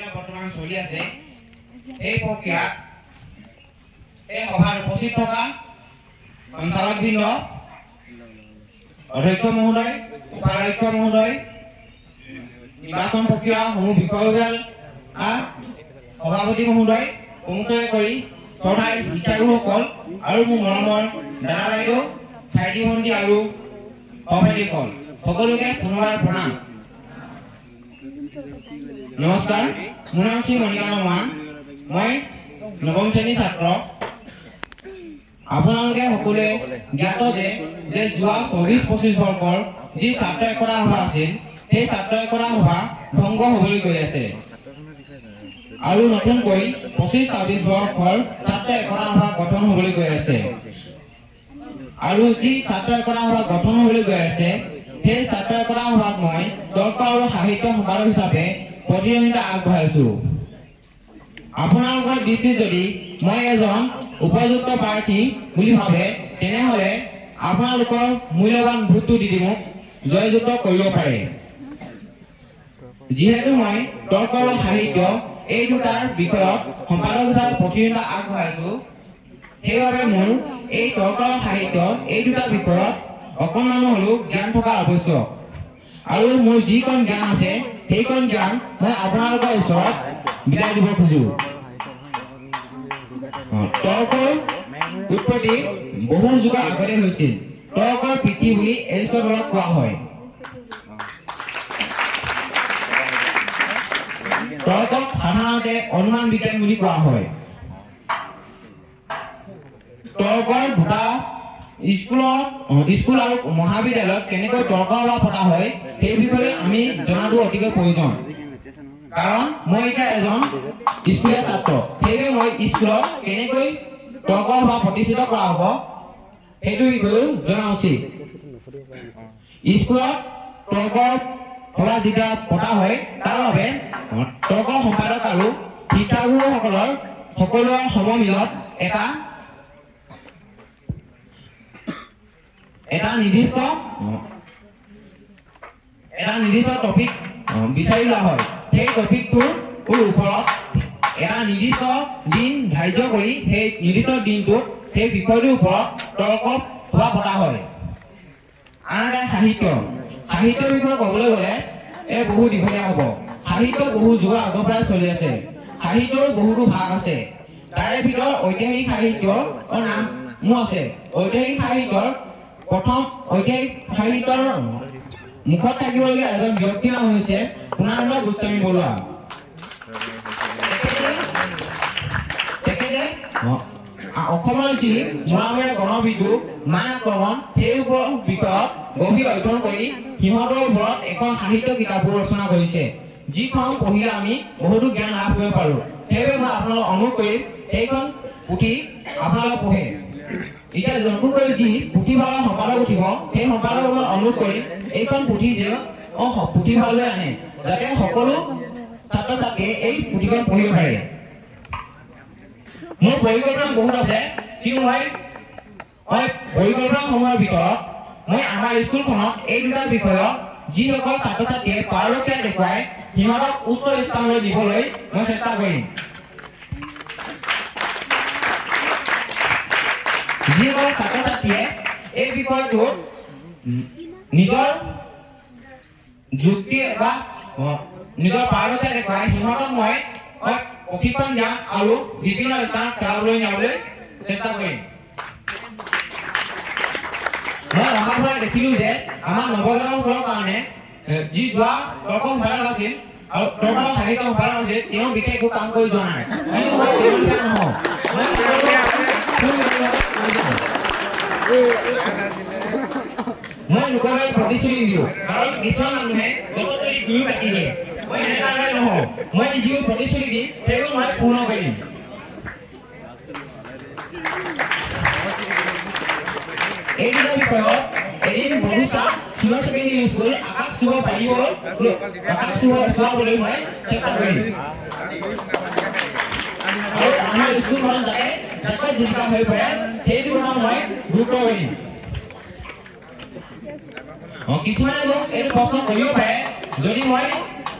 প্ৰক্ৰিয়া বৰ্তমান চলি আছে এই প্ৰক্ৰিয়া এই সভাত উপস্থিত থকা সঞ্চালকবৃন্দ অধ্যক্ষ মহোদয় উপাধ্যক্ষ মহোদয় নিৰ্বাচন প্ৰক্ৰিয়াসমূহ বিষয়ববীয়া সভাপতি মহোদয় প্ৰমুখে কৰি চৰকাৰী শিক্ষাগুৰুসকল আৰু মোৰ মৰমৰ দাদা বাইদেউ ভাইটি ভণ্টি আৰু সহপাঠীসকল সকলোকে পুনৰবাৰ প্ৰণাম। নমস্কাৰ, মোৰ নাম শ্ৰী মণিকান্ত মহান, মই নৱম শ্ৰেণীৰ ছাত্ৰ। আপোনালোকে সকলোৱে জ্ঞাত যে যোৱা 24-25 বৰ্ষৰ যি ছাত্ৰ একতা সভা আছিল সেই ছাত্ৰ একতা সভা ভংগ হ'বলৈ গৈ আছে আৰু নতুনকৈ 25-26 বৰ্ষৰ ছাত্ৰ একতা সভা গঠন হ'বলৈ গৈ আছে আৰু যি ছাত্ৰ একতা সভা গঠন হ'বলৈ গৈ আছে সেই ছাত্ৰ একতা সভাত মই তৰ্ক আৰু সাহিত্য সম্পাদক হিচাপে প্ৰতিদ্বন্দ্বিতা আগবঢ়াইছো। আপোনালোকৰ দৃষ্টিত যদি মই এজন উপযুক্ত প্ৰাৰ্থী বুলি ভাবে তেনেহ'লে আপোনালোকৰ মূল্যৱান ভোটটো দি মোক জয়যুক্ত কৰিব পাৰে। যিহেতু মই তৰ্ক আৰু সাহিত্য এই দুটাৰ বিষয়ত সম্পাদক হিচাপে প্ৰতিদ্বন্দ্বিতা আগবঢ়াইছো সেইবাবে মোৰ এই তৰ্ক আৰু সাহিত্য এই দুটা বিষয়ত অকণমান হ'লেও জ্ঞান থকা আৱশ্যক আৰু মোৰ যিকণ জ্ঞান আছে সেইকণ জ্ঞান মই আপোনালোকৰ ওচৰত বিলাই দিব খোজো। তৰ্কৰ উৎপত্তি বহু যুগৰ আগতে হৈছিল। তৰ্কৰ পিতৃ বুলি এৰিষ্টটলক কোৱা হয়। তৰ্কক সাধাৰণতে অনুমান বিজ্ঞান বুলি কোৱা হয়। তৰ্কৰ দুটা স্কুল আৰু মহাবিদ্যালয়ত কেনেকৈ তৰ্ক সভা পতা হয় সেই বিষয়ে আমি জনাটো অতিকৈ প্ৰয়োজন, কাৰণ মই এতিয়া এজন স্কুলীয়া ছাত্ৰ। সেইবাবে মই স্কুলত কেনেকৈ তৰ্ক সভা প্ৰতিষ্ঠিত কৰা হ'ব সেইটো বিষয়েও জনা উচিত। স্কুলত তৰ্ক সভা যেতিয়া পতা হয় তাৰ বাবে তৰ্ক সম্পাদক আৰু শিক্ষাগুৰুসকলৰ সকলোৰে সমমিলত এটা নিৰ্দিষ্ট টপিক বিচাৰি লোৱা হয়। সেই টপিকটোৰ ওপৰত এটা নিৰ্দিষ্ট দিন ধাৰ্য কৰি সেই নিৰ্দিষ্ট দিনটোত সেই বিষয়টোৰ ওপৰত তৰ্ক সভা পতা হয়। আনহাতে সাহিত্যৰ বিষয়ে ক'বলৈ গ'লে বহু দীঘলীয়া হ'ব। সাহিত্য বহু যুগৰ আগৰ পৰাই চলি আছে। সাহিত্যৰ বহুতো ভাগ আছে। তাৰে ভিতৰত ঐতিহাসিক সাহিত্যৰ নামো আছে। ঐতিহাসিক সাহিত্যৰ মুখত থাকিবলগীয়া এজন ব্যক্তিৰ নাম হৈছে পূৰ্ণানন্দ গোস্বামী বৰুৱা। তেখেতে অসমৰ যি মোৱামৰীয়া গণবিদ্ৰোহ মান আক্ৰমণ সেই বিষয়ত গভীৰ অধ্যয়ন কৰি সিহঁতৰ ওপৰত এখন সাহিত্য কিতাপো ৰচনা কৰিছে, যিখন পঢ়িলে আমি বহুতো জ্ঞান লাভ কৰিব পাৰোঁ। সেইবাবে মই আপোনালোকক অনুৰোধ কৰিম সেইখন পুথি আপোনালোকে পঢ়ে। এতিয়া নতুনকৈ যি পুথিভঁৰালৰ সম্পাদক উঠিব সেই সম্পাদকক মই অনুৰোধ কৰিম এইখন পুথি যে পুথিভঁৰাললৈ আনে, যাতে সকলো ছাত্ৰ ছাত্ৰীয়ে এই পুথিখন পঢ়িব পাৰে। মোৰ পৰিকল্পনা বহুত আছে, কিন্তু মই পৰিকল্পনাসমূহৰ ভিতৰত মই আমাৰ স্কুলখনত এই দুটা বিষয়ত যিসকল ছাত্ৰ ছাত্ৰীয়ে পাৰদৰ্শিতা দেখুৱাই সিহঁতক উচ্চ স্থানলৈ নিবলৈ মই চেষ্টা কৰিম। যিসকল ছাত্ৰ ছাত্ৰীয়ে এই বিষয়টোত নিজৰ যুক্তি বা নিজৰ পাৰদৰ্শিতা দেখুৱাই সিহঁতক মই প্ৰশিক্ষণ দিয়াম আৰু বিভিন্ন স্থানত খেলাবলৈ নিয়াবলৈ চেষ্টা কৰিম। মই অহাৰ পৰা দেখিলোঁ যে আমাৰ নৱজাতকসকলৰ কাৰণে যি যোৱা তৰ্ক সম্পাদক আছিল আৰু তৰ্ক সাহিত্য সম্পাদক আছিল তেওঁ বিশেষ একো কাম কৰি যোৱা নাই। মই লোকলৈ প্ৰতিশ্ৰুতি দিওঁ, কাৰণ কিছুমান মানুহে যতন দুয়ো কাটি দিয়ে। মই এনেদৰে নহওঁ, মই যিবোৰ প্ৰতিশ্ৰুতি দিম সেইবোৰ মই পূৰ্ণ কৰিম। এই দুটা বিষয়ত এদিন বগুচা চিনিয়ৰ ছেকেণ্ডেৰী স্কুল আকাশ চুবলৈ মই চেষ্টা কৰিম আৰু আমাৰ স্কুলখন যাতে জীৱিকা হৈ পৰে সেইটো কথা মই গুৰুত্ব কৰিম। কিছুমানে মোক এইটো প্ৰশ্ন কৰিব পাৰে, যদি মই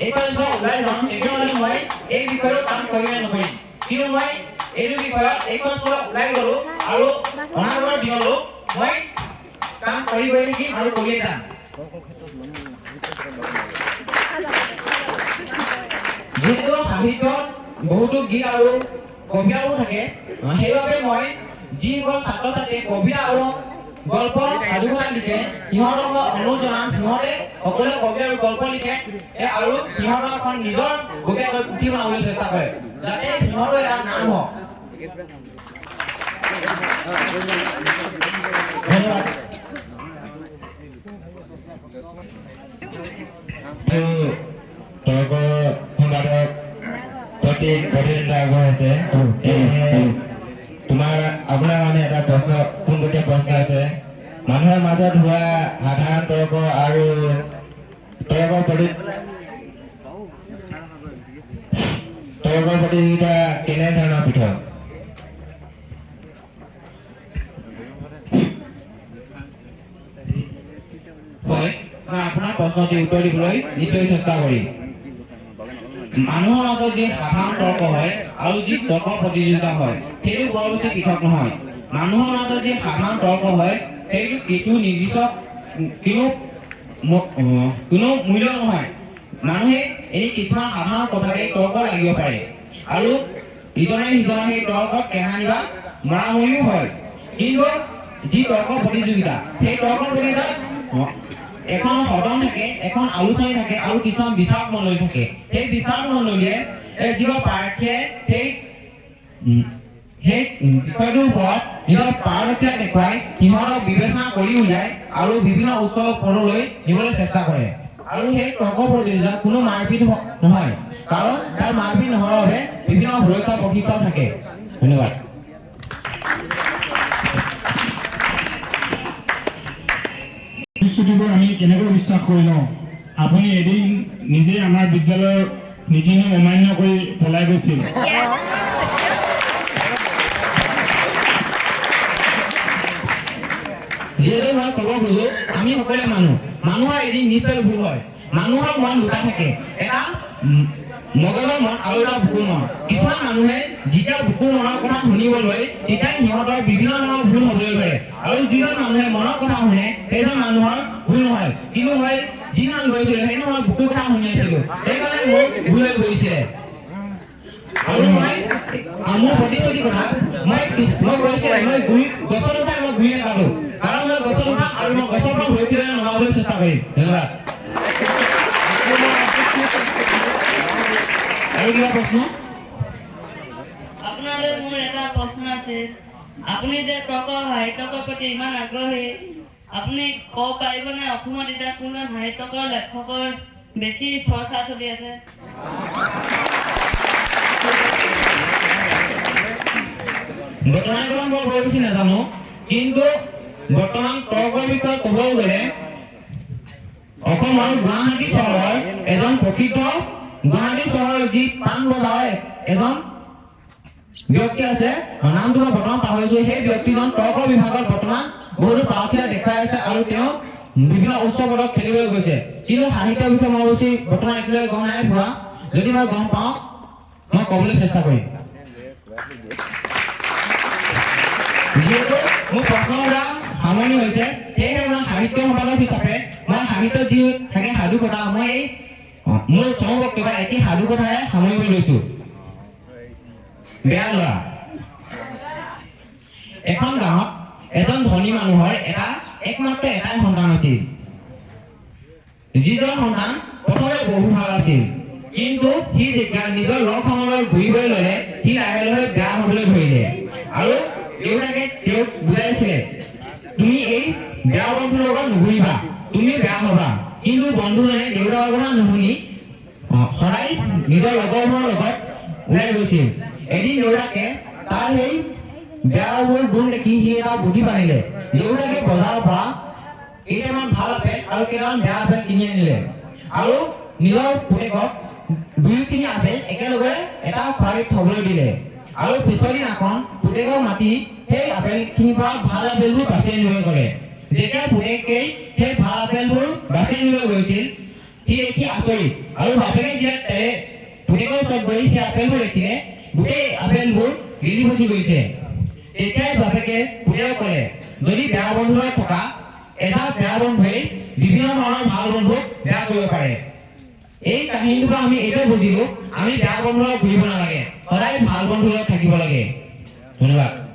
এইখন যেতিয়া ওলাই যাম তেতিয়াহ'লে মই এই বিষয়টো কাম কৰিম নকৰিম কিন্তু মই এইটো বিষয়ত এইখন স্কুলত ওলাই গ'লো আৰু অনাগত দিনলৈ মই কাম কৰিবই থাকিম আৰু কৰিয়ে যাম যিহেতু সাহিত্যত বহুতো গীত আৰু কবিতাও থাকে সেইবাবে মই যিসকল ছাত্ৰ ছাত্ৰীয়ে কবিতা আৰু গল্প সাধুকথা লিখে সিহঁতক মই অনুৰোধ জনাম সিহঁতে সকলোৱে কবিতা আৰু গল্প লিখে আৰু সিহঁতৰ এখন নিজৰ বগীয়াকৈ পুথি বনাবলৈ চেষ্টা কৰে যাতে সিহঁতৰ এটা নাম হওক ধন্যবাদ তোমাৰ আপোনাৰ মানে এটা প্ৰশ্ন পোনপটীয়া প্ৰশ্ন আছে মানুহৰ মাজত হোৱা সাধাৰণ তৰ্ক আৰু তৰ্কৰ প্ৰতিযোগিতা কেনেধৰণৰ পৃথক হয় মই আপোনাৰ প্ৰশ্নটি উত্তৰ দিবলৈ নিশ্চয় চেষ্টা কৰিম মানুহৰ মাজত যি সাধাৰণ তৰ্ক হয় আৰু যি তৰ্ক প্ৰতিযোগিতা হয় সেইটো বৰ বেছি পৃথক নহয় মানুহৰ মাজত যি সাধাৰণ তৰ্ক হয় সেইটো কিছু নিৰ্দিষ্ট কোনো মূল্য নহয় মানুহে এনে কিছুমান সাধাৰণ কথাতে তৰ্ক লাগিব পাৰে আৰু ইজনে সিজনৰ সেই তৰ্কত কেহানি বা মৰামৰিও হয় কিন্তু যি তৰ্ক প্ৰতিযোগিতা সেই তৰ্ক প্ৰতিযোগিতাত এখন সদন থাকে এখন আলোচনী থাকে আৰু কিছুমান বিচাৰক মণ্ডলী থাকে সেই বিচাৰক মণ্ডলীয়ে যিবোৰ প্ৰাৰ্থীয়ে সেই বিষয়টোৰ ওপৰত নিজৰ পাৰদৰ্শিতা দেখুৱাই সিহঁতক বিবেচনা কৰি উলিয়াই আৰু বিভিন্ন উচ্চ পদলৈ নিবলৈ চেষ্টা কৰে আৰু সেই তৰ্ক প্ৰতিযোগিতাত কোনো মাৰপিট নহয় কাৰণ তাৰ মাৰপিট নোহোৱাৰ বাবে বিভিন্ন সুৰক্ষা প্ৰশিক্ষণ থাকে ধন্যবাদ প্ৰতিশ্ৰুতিবোৰ আমি কেনেকৈ বিশ্বাস কৰি লওঁ আপুনি এদিন নিজে আমাৰ বিদ্যালয়ৰ নীতি নিয়ম অমান্য কৰি পলাই গৈছিল যিহেতু মই ক'ব খোজো আমি সকলোৱে মানুহৰ এদিন নিশ্চয় ভুল হয় মানুহৰ মন দুটা থাকে এটা মগজৰ মন আৰু এটা বুকুৰ মন কিছুমান মানুহে যেতিয়া বুকুৰ মনৰ কথা শুনিবলৈ তেতিয়া সিহঁতৰ বিভিন্ন ধৰণৰ ভুল হ'বলৈ পাৰে আৰু যিজন মানুহে মনৰ কথা শুনে সেইজন মানুহৰ ভুল নহয় কিন্তু মই যিমান গৈছিলোঁ সেইদিনা মই বুকুৰ কথা শুনি আছিলোঁ সেইকাৰণে মোৰ ভুল হৈ গৈছিলে আৰু মই মোৰ প্ৰতিশ্ৰুতি কথা মই কৈছোঁ মই গছত উঠাই মই ঘূৰি নাকাটো কাৰণ মই গছত উঠাম আৰু মই গছৰ পৰা সুৰক্ষিত নমাবলৈ চেষ্টা কৰিম ধন্যবাদ আৰু কিবা প্ৰশ্ন আপোনালৈ মোৰ এটা প্ৰশ্ন আছে আপুনি যে তৰ্ক সাহিত্যকৰ প্ৰতি ইমান আগ্ৰহী আপুনি ক'ব পাৰিবনে অসমত এতিয়া কোনজন সাহিত্যকৰ লেখকৰ বেছি চৰ্চা চলি আছে বৰ্তমান মই বৰ বেছি নাজানো কিন্তু বৰ্তমান তৰ্কৰ বিষয়ে ক'বলৈ গ'লে অসমৰ গুৱাহাটী চহৰৰ এজন প্ৰসিদ্ধ গুৱাহাটী চহৰৰ যি পাণ বজাৰ এজন ব্যক্তি আছে নামটো মই বৰ্তমান পাহৰিছো সেই ব্যক্তিজন তৰ্ক বিভাগত বৰ্তমান বহুতো পাৰদৰ্শিতা দেখুৱাই আছে আৰু তেওঁ বিভিন্ন উচ্চ পদত খেলিবলৈ গৈছে কিন্তু সাহিত্যৰ বিষয়ে মই বেছি বৰ্তমান এতিয়ালৈ গম নাই পোৱা যদি মই গম পাওঁ মই ক'বলৈ চেষ্টা কৰিম যিহেতু মোৰ প্ৰশ্নবিলাক সামৰণি হৈছে সেয়েহে মই সাহিত্য সম্পাদক হিচাপে মই সাহিত্যত যি থাকে সাধুকথা মই এই মোৰ চমু বক্তব্য এটি সাধুকথাৰে সামৰিব লৈছোঁ বেয়া ল'ৰা এখন গাঁৱত এজন ধনী মানুহৰ একমাত্ৰ এটাই সন্তান আছিল যিজন সন্তান প্ৰথমে বহু ভাল আছিল কিন্তু সি যেতিয়া নিজৰ লগ সমলৰ ঘূৰিবলৈ ল'লে সি লাহে লাহে বেয়া হ'বলৈ ধৰিলে আৰু দেউতাকে তেওঁক বুজাইছিলে তুমি এই বেয়া বন্ধুৰ লগত নুঘূৰিবা তুমি বেয়া হ'বা কিন্তু বন্ধুজনে দেউতাকৰ কথা নুশুনি সদায় নিজৰ লগৰবোৰৰ লগত ওলাই গৈছিল এদিন দেউতাকে তাৰ সেই বেয়াবোৰ গুণ দেখি সি এটা বুদ্ধি পানিলে দেউতাকে বজাৰৰ পৰা কেইটামান ভাল আপেল আৰু কেইটামান বেয়া আপেল কিনি আনিলে আৰু নিজৰ পুতেকক দুয়োখিনি আপেল একেলগে এটা খৰাহিত থবলৈ দিলে আৰু পিছৰ দিনাখন পুতেকক মাতি সেই আপেলখিনিৰ পৰা ভাল আপেলবোৰ বাছি আনিবলৈ ক'লে যেতিয়া পুতেকে সেই ভাল আপেলবোৰ বাছি আনিবলৈ গৈছিল সি দেখি আচৰিত আৰু বাপেকে যেতিয়া পুতেকৰ ওচৰত গৈ সেই আপেলবোৰ দেখিলে গোটেই আপেলবোৰ গেলি পচি গৈছে। তেতিয়াই বাপেকে পুতেকক ক'লে, যদি বেয়া বন্ধু থকা এটা বেয়া বন্ধুৱে বিভিন্ন ধৰণৰ ভাল বন্ধুক বেয়া কৰিব পাৰে। এই কাহিনীটোৰ পৰা আমি এইটোৱে বুজিলো, আমি বেয়া বন্ধুৰ লগত ঘূৰিব নালাগে, সদায় ভাল বন্ধুৰ লগত থাকিব লাগে। ধন্যবাদ।